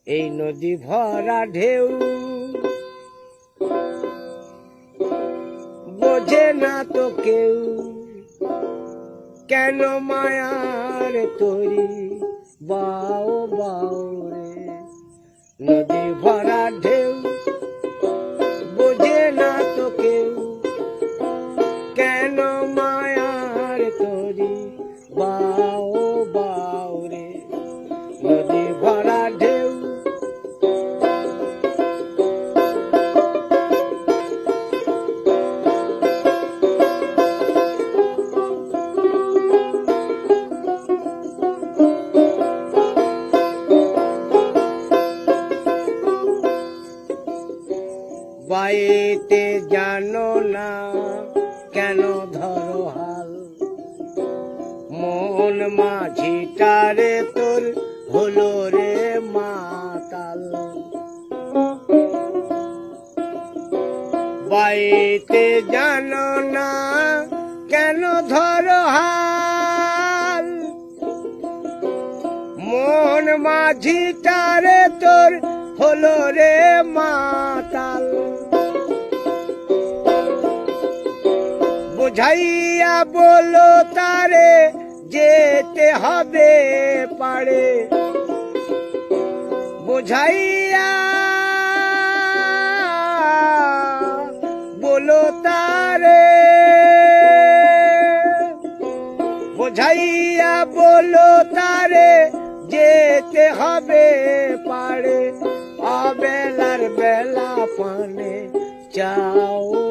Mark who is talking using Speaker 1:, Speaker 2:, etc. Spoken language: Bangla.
Speaker 1: এই নদী ভরা ঢেউ বোঝে না তো কেউ কেন মায়ার তরি বাও বাও রে নদী ভরা ঢেউ বোঝে না তো কেউ কেন মায়ার তরি বাও বাও রে নদী ভরা ঢেউ বাইতে জানো না কেন ধরো হাল মন মাঝিটারে তোর হলো রে মাতাল বাইতে জানো না কেন ধরো হাল মন মাঝিটারে তোর হলো রে মাতাল বুঝাইয়া বলো তারে যেতে হবে পারে বুঝাইয়া বলো তারে বুঝাইয়া বলো তারে যেতে হবে পারে অবেলার বেলা পানে চাও